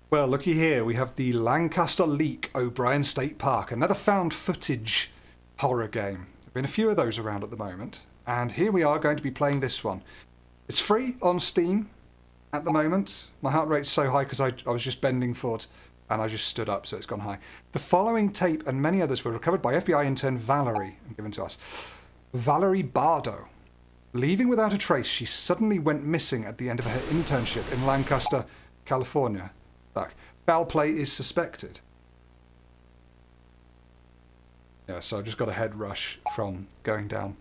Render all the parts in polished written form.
Well, looky here. We have the Lancaster Leak, O'Brien State Park. Another found footage horror game. There have been a few of those around at the moment. And here we are going to be playing this one. It's free on Steam at the moment. My heart rate's so high because I was just bending forward and I just stood up, so it's gone high. The following tape and many others were recovered by FBI intern Valerie and given to us. Valerie Bardo. Leaving without a trace, she suddenly went missing at the end of her internship in Lancaster, California. Foul play is suspected. Yeah, so I've just got a head rush from going down.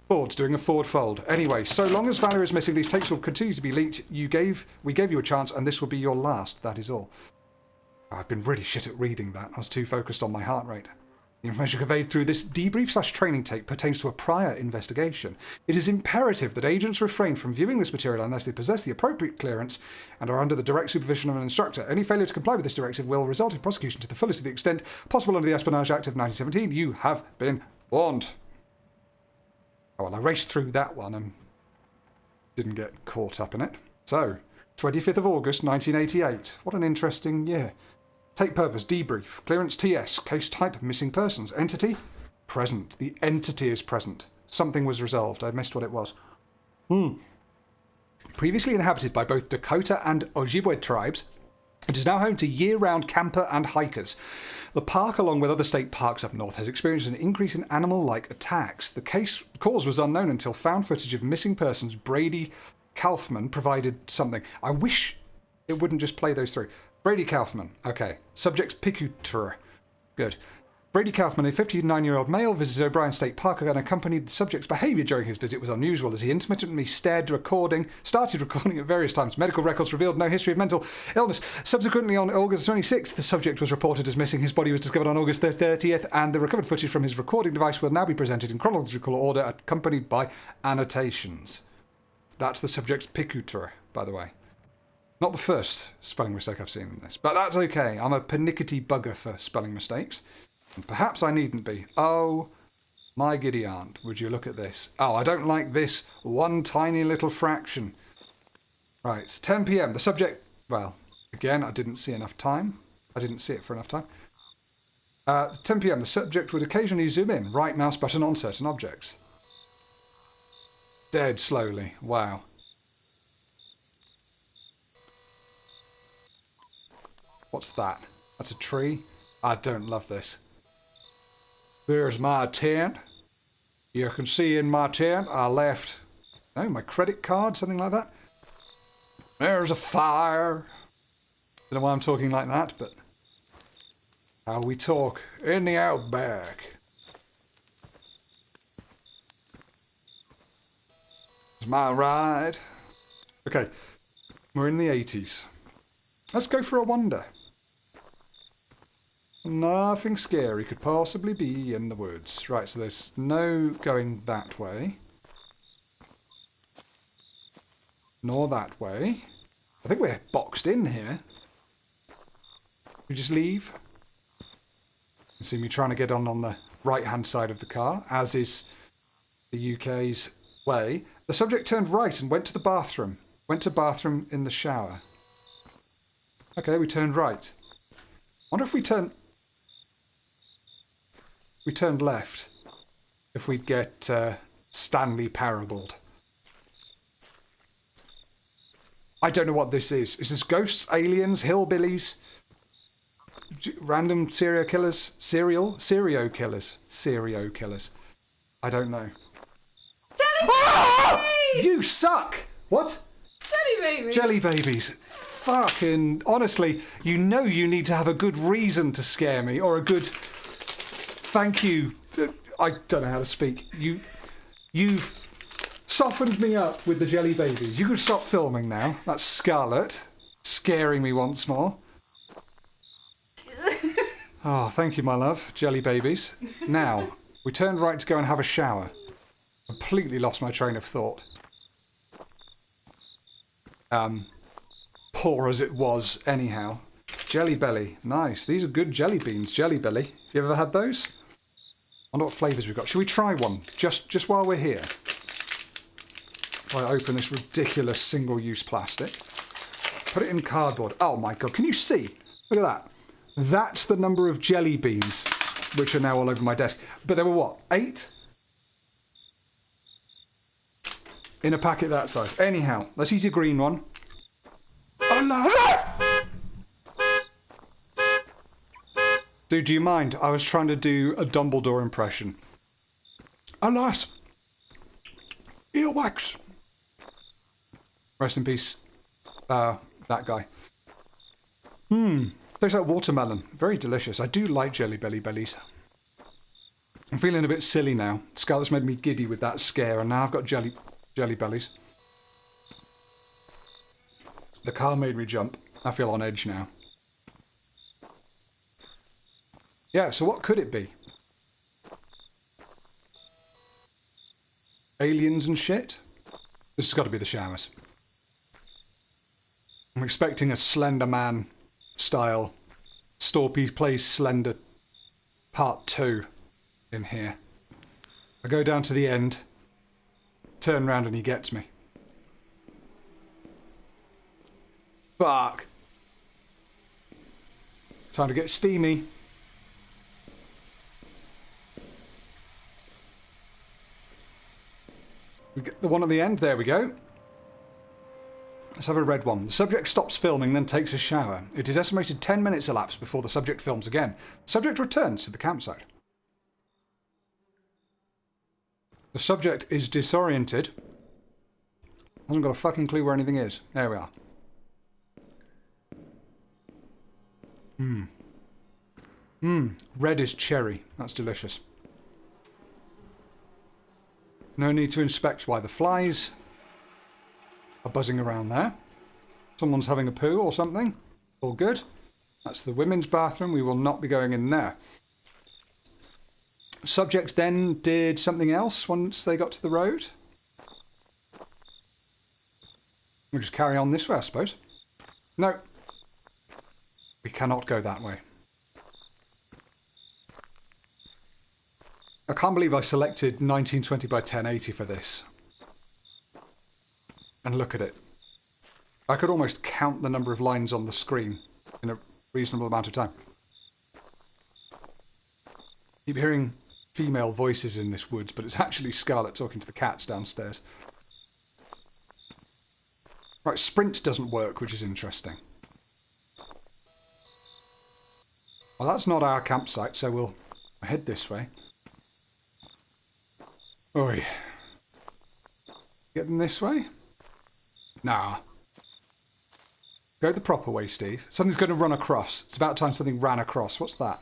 Boards doing a forward fold. Anyway, so long as Valerie is missing, these tapes will continue to be leaked. We gave you a chance, and this will be your last. That is all. I've been really shit at reading that. I was too focused on my heart rate. The information conveyed through this debrief/training tape pertains to a prior investigation. It is imperative that agents refrain from viewing this material unless they possess the appropriate clearance and are under the direct supervision of an instructor. Any failure to comply with this directive will result in prosecution to the fullest of the extent possible under the Espionage Act of 1917. You have been warned. Oh, well, I raced through that one and didn't get caught up in it. So, 25th of August, 1988. What an interesting year. Tape purpose, debrief. Clearance TS. Case type, missing persons. Entity, present. The entity is present. Something was resolved. I missed what it was. Previously inhabited by both Dakota and Ojibwe tribes, it is now home to year-round camper and hikers. The park, along with other state parks up north, has experienced an increase in animal-like attacks. The cause was unknown until found footage of missing persons. Brady Kaufman provided something. I wish it wouldn't just play those through. Brady Kaufman. Okay. Subject's picuter. Good. Brady Kaufman, a 59-year-old male, visited O'Brien State Park and accompanied the subject's behaviour during his visit was unusual as he intermittently started recording at various times. Medical records revealed no history of mental illness. Subsequently, on August 26th, the subject was reported as missing. His body was discovered on August 30th, and the recovered footage from his recording device will now be presented in chronological order, accompanied by annotations. That's the subject's picuter, by the way. Not the first spelling mistake I've seen in this, but that's okay. I'm a pernickety bugger for spelling mistakes. And perhaps I needn't be. Oh, my giddy aunt, would you look at this? Oh, I don't like this one tiny little fraction. Right, it's 10 p.m. The subject, well, again, I didn't see enough time. I didn't see it for enough time. 10 p.m. The subject would occasionally zoom in, right mouse button on certain objects. Dead slowly. Wow. What's that? That's a tree? I don't love this. There's my tent. You can see in my tent I left, my credit card, something like that. There's a fire. Don't know why I'm talking like that, but how we talk in the outback. It's my ride. Okay, we're in the 80s. Let's go for a wander. Nothing scary could possibly be in the woods. Right, so there's no going that way. Nor that way. I think we're boxed in here. We just leave. You see me trying to get on the right-hand side of the car, as is the UK's way. The subject turned right and went to the bathroom. Went to bathroom in the shower. Okay, we turned right. Wonder if we turned left, if we'd get Stanley parabled. I don't know what this is. Is this ghosts, aliens, hillbillies, random serial killers? Serial killers. I don't know. Jelly babies! You suck! What? Jelly babies! Jelly babies. Fucking honestly, you know you need to have a good reason to scare me, or a good thank you. I don't know how to speak. You've softened me up with the jelly babies. You can stop filming now. That's Scarlett scaring me once more. Oh, thank you, my love. Jelly babies. Now, we turned right to go and have a shower. Completely lost my train of thought. Poor as it was, anyhow. Jelly belly. Nice. These are good jelly beans. Jelly belly. Have you ever had those? I wonder what flavours we've got. Should we try one? Just while we're here. While I open this ridiculous single-use plastic. Put it in cardboard. Oh my god, can you see? Look at that. That's the number of jelly beans which are now all over my desk. But there were what? 8? In a packet that size. Anyhow, let's eat a green one. Oh no! Dude, do you mind? I was trying to do a Dumbledore impression. Alas! Earwax! Rest in peace. That guy. Tastes like watermelon. Very delicious. I do like Jelly Bellies. I'm feeling a bit silly now. Scarlett's made me giddy with that scare, and now I've got Jelly Bellies. The car made me jump. I feel on edge now. Yeah, so what could it be? Aliens and shit? This has got to be the showers. I'm expecting a Slender Man style Storpey Plays Slender Part 2 in here. I go down to the end, turn round and he gets me. Fuck. Time to get steamy. We get the one at the end, there we go. Let's have a red one. The subject stops filming, then takes a shower. It is estimated 10 minutes elapse before the subject films again. The subject returns to the campsite. The subject is disoriented. Hasn't got a fucking clue where anything is. There we are. Red is cherry. That's delicious. No need to inspect why the flies are buzzing around there. Someone's having a poo or something. All good. That's the women's bathroom. We will not be going in there. Subject then did something else once they got to the road. We'll just carry on this way, I suppose. No. We cannot go that way. I can't believe I selected 1920 by 1080 for this. And look at it. I could almost count the number of lines on the screen in a reasonable amount of time. Keep hearing female voices in this woods, but it's actually Scarlett talking to the cats downstairs. Right, sprint doesn't work, which is interesting. Well, that's not our campsite, so we'll head this way. Oi. Get them this way? Nah. Go the proper way, Steve. Something's going to run across. It's about time something ran across. What's that?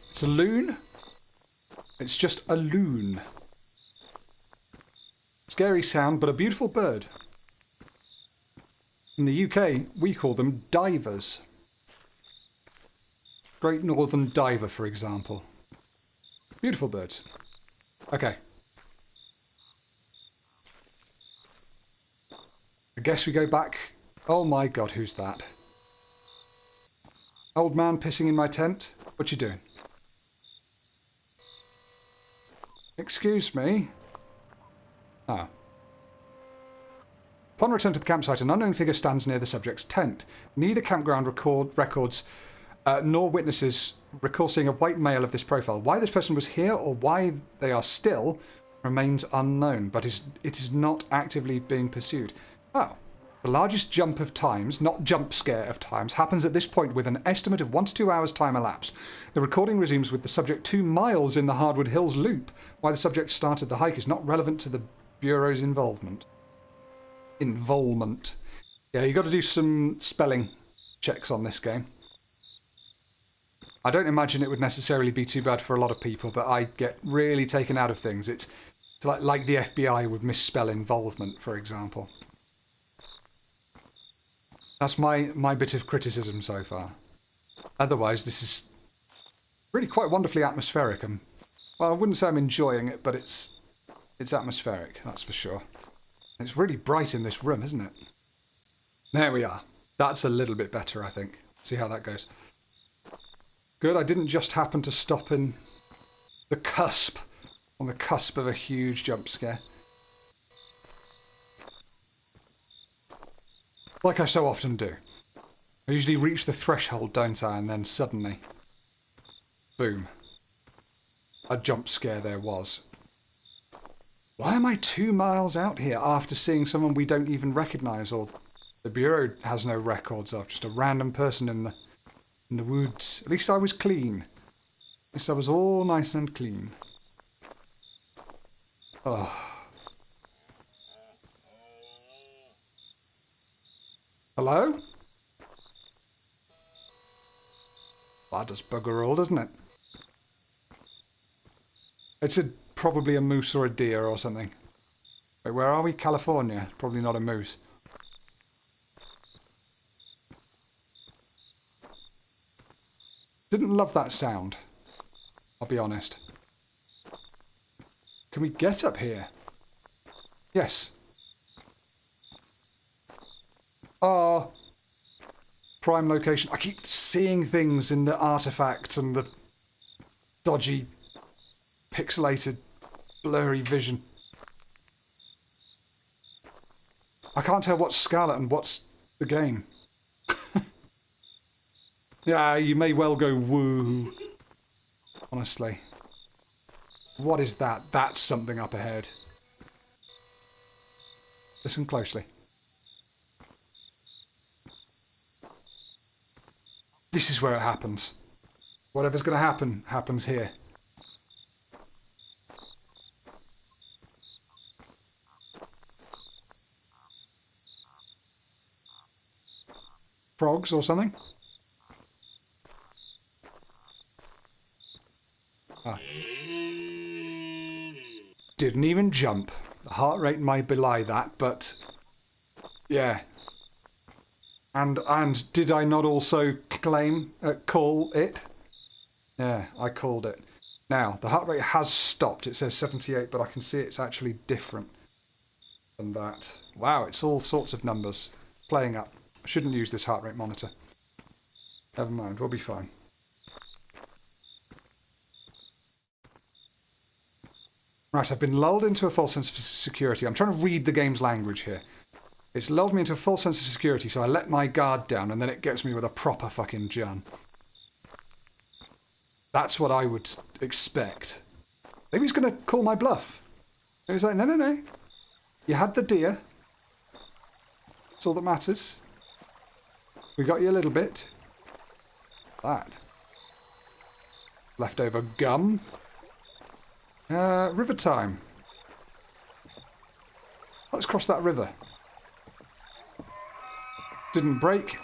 It's a loon? It's just a loon. Scary sound, but a beautiful bird. In the UK, we call them divers. Great Northern Diver, for example. Beautiful birds. Okay. I guess we go back. Oh my god, who's that? Old man pissing in my tent? What you doing? Excuse me? Ah. Upon return to the campsite, an unknown figure stands near the subject's tent. Neither campground records nor witnesses recall seeing a white male of this profile. Why this person was here or why they are still remains unknown, but it is not actively being pursued. Oh. The largest jump of times, not jump scare of times, happens at this point with an estimate of 1 to 2 hours time elapsed. The recording resumes with the subject 2 miles in the Hardwood Hills loop. Why the subject started the hike is not relevant to the Bureau's involvement. Involvement. Yeah, you got to do some spelling checks on this game. I don't imagine it would necessarily be too bad for a lot of people, but I get really taken out of things. It's like the FBI would misspell involvement, for example. That's my bit of criticism so far. Otherwise, this is really quite wonderfully atmospheric. Well, I wouldn't say I'm enjoying it, but it's atmospheric, that's for sure. It's really bright in this room, isn't it? There we are. That's a little bit better, I think. See how that goes. Good, I didn't just happen to stop in the cusp, on the cusp of a huge jump scare. Like I so often do. I usually reach the threshold, don't I? And then suddenly, boom. A jump scare there was. Why am I 2 miles out here after seeing someone we don't even recognise, or the Bureau has no records of? Just a random person in the woods. At least I was clean. At least I was all nice and clean. Oh. Hello? That does bugger all, doesn't it? It's probably a moose or a deer or something. Wait, where are we? California. Probably not a moose. Didn't love that sound. I'll be honest. Can we get up here? Yes. Prime location. I keep seeing things in the artifacts and the dodgy, pixelated, blurry vision. I can't tell what's Scarlet and what's the game. Yeah, you may well go woo. Honestly. What is that? That's something up ahead. Listen closely. This is where it happens. Whatever's going to happen, happens here. Frogs or something? Ah. Didn't even jump. The heart rate might belie that, but... yeah. And did I not also call it? Yeah, I called it. Now, the heart rate has stopped. It says 78, but I can see it's actually different than that. Wow, it's all sorts of numbers playing up. I shouldn't use this heart rate monitor. Never mind, we'll be fine. Right, I've been lulled into a false sense of security. I'm trying to read the game's language here. It's lulled me into a false sense of security, so I let my guard down, and then it gets me with a proper fucking jun. That's what I would expect. Maybe he's going to call my bluff. Maybe he's like, no, no, no. You had the deer. That's all that matters. We got you a little bit. That. Leftover gum. River time. Let's cross that river. Didn't break.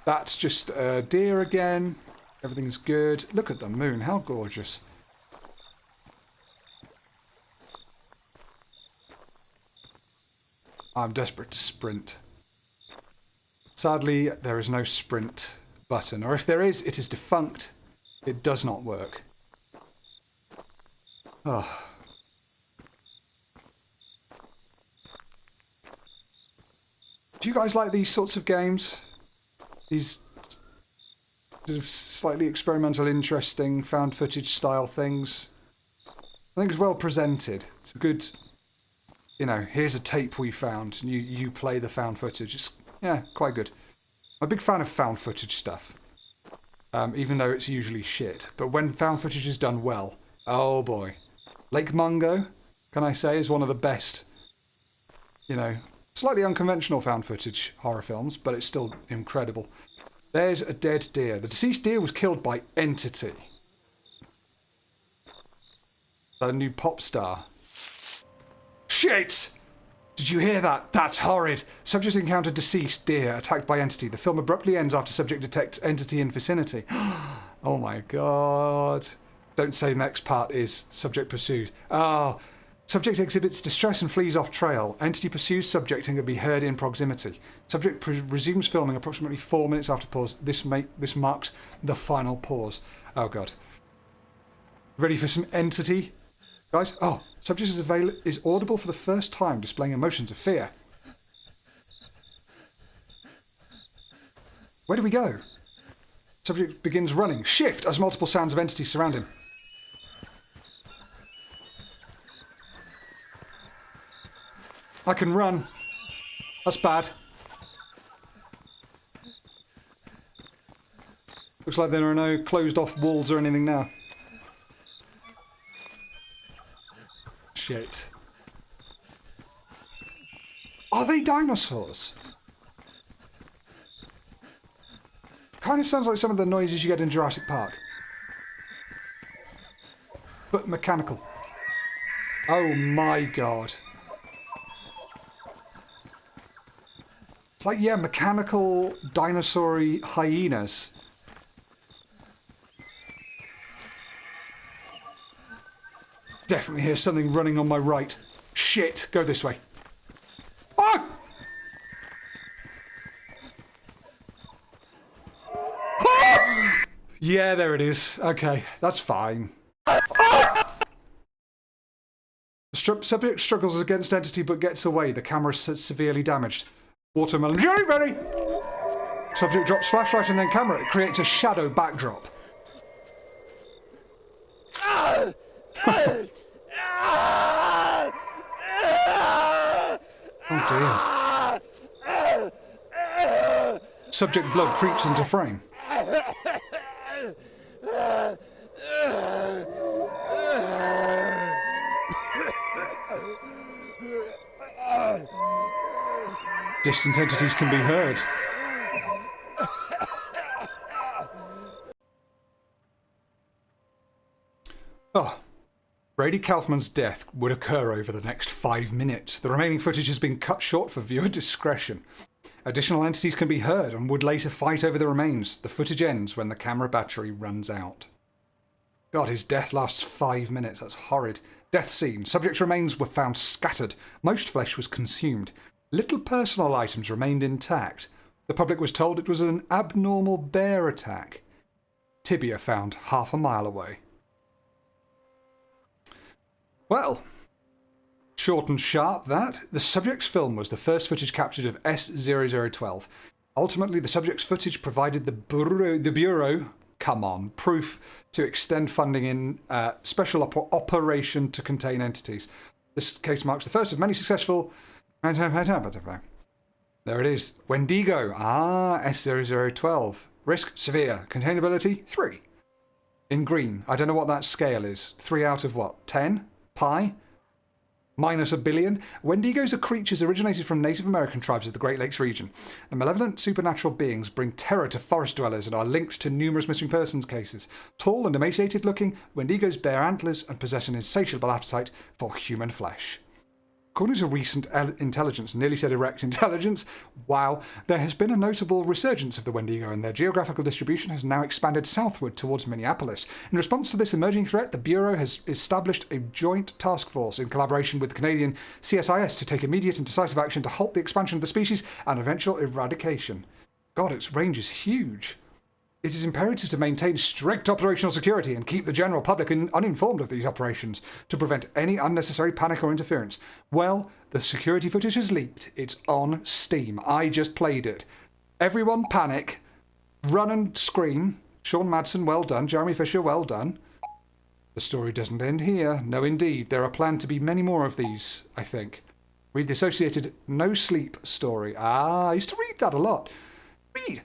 That's just deer again. Everything's good. Look at the moon. How gorgeous. I'm desperate to sprint. Sadly, there is no sprint button. Or if there is, it is defunct. It does not work. Oh. Do you guys like these sorts of games? These sort of slightly experimental, interesting, found footage style things? I think it's well presented. It's a good, you know, here's a tape we found, and you play the found footage. It's, yeah, quite good. I'm a big fan of found footage stuff, even though it's usually shit. But when found footage is done well, oh boy. Lake Mungo, can I say, is one of the best, you know, slightly unconventional found footage horror films, but it's still incredible. There's a dead deer. The deceased deer was killed by Entity. A new pop star. Shit! Did you hear that? That's horrid. Subject encountered deceased deer attacked by Entity. The film abruptly ends after subject detects Entity in vicinity. Oh my god. Don't say the next part is subject pursued. Oh, subject exhibits distress and flees off trail. Entity pursues subject and can be heard in proximity. Subject resumes filming approximately 4 minutes after pause. This marks the final pause. Oh god. Ready for some Entity, guys? Oh, subject is audible for the first time, displaying emotions of fear. Where do we go? Subject begins running. Shift as multiple sounds of Entity surround him. I can run. That's bad. Looks like there are no closed off walls or anything now. Shit. Are they dinosaurs? Kind of sounds like some of the noises you get in Jurassic Park. But mechanical. Oh my god. Like, yeah, mechanical dinosaur-y hyenas. Definitely hear something running on my right. Shit, go this way. Oh! Ah! Yeah, there it is. Okay, that's fine. Ah! The subject struggles against entity but gets away. The camera is severely damaged. Watermelon. Ready? Subject drops flashlight and then camera. It creates a shadow backdrop. Oh dear. Subject blood creeps into frame. Distant entities can be heard. Oh. Brady Kaufman's death would occur over the next 5 minutes. The remaining footage has been cut short for viewer discretion. Additional entities can be heard and would later fight over the remains. The footage ends when the camera battery runs out. God, his death lasts 5 minutes. That's horrid. Death scene. Subject's remains were found scattered. Most flesh was consumed. Little personal items remained intact. The public was told it was an abnormal bear attack. Tibia found half a mile away. Well, short and sharp that. The subject's film was the first footage captured of S0012. Ultimately, the subject's footage provided the Bureau, come on, proof to extend funding in special operation to contain entities. This case marks the first of many successful... There it is. Wendigo. Ah, S0012. Risk, severe. Containability, 3. In green. I don't know what that scale is. 3 out of what? 10? Pi? Minus a billion? Wendigos are creatures originated from Native American tribes of the Great Lakes region. The malevolent supernatural beings bring terror to forest dwellers and are linked to numerous missing persons cases. Tall and emaciated looking, Wendigos bear antlers and possess an insatiable appetite for human flesh. According to recent intelligence, nearly said erect intelligence, wow, there has been a notable resurgence of the Wendigo and their geographical distribution has now expanded southward towards Minneapolis. In response to this emerging threat, the Bureau has established a joint task force in collaboration with the Canadian CSIS to take immediate and decisive action to halt the expansion of the species and eventual eradication. God, its range is huge. It is imperative to maintain strict operational security and keep the general public uninformed of these operations to prevent any unnecessary panic or interference. Well, the security footage has leaked. It's on Steam. I just played it. Everyone panic. Run and scream. Sean Madsen, well done. Jeremy Fisher, well done. The story doesn't end here. No, indeed. There are planned to be many more of these, I think. Read the associated No Sleep story. Ah, I used to read that a lot. Read.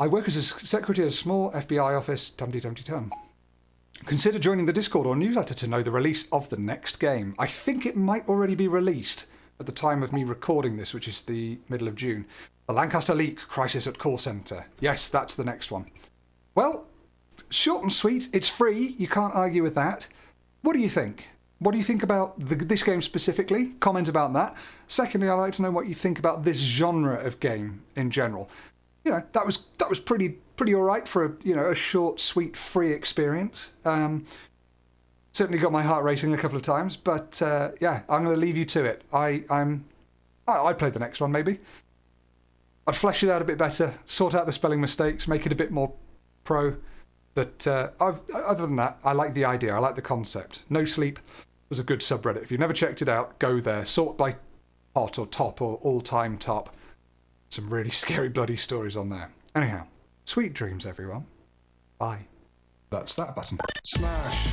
I work as a secretary at a small FBI office. Tum-de-tum-de-tum. Consider joining the Discord or newsletter to know the release of the next game. I think it might already be released at the time of me recording this, which is the middle of June. The Lancaster leak, crisis at call centre. Yes, that's the next one. Well, short and sweet. It's free. You can't argue with that. What do you think? What do you think about this game specifically? Comment about that. Secondly, I'd like to know what you think about this genre of game in general. You know, that was pretty all right for a short, sweet, free experience. Certainly got my heart racing a couple of times, but yeah, I'm going to leave you to it. I'd play the next one maybe. I'd flesh it out a bit better, sort out the spelling mistakes, make it a bit more pro. But other than that, I like the idea. I like the concept. No Sleep was a good subreddit. If you've never checked it out, go there. Sort by hot or top or all-time top. Some really scary, bloody stories on there. Anyhow, sweet dreams, everyone. Bye. That's that button. Smash.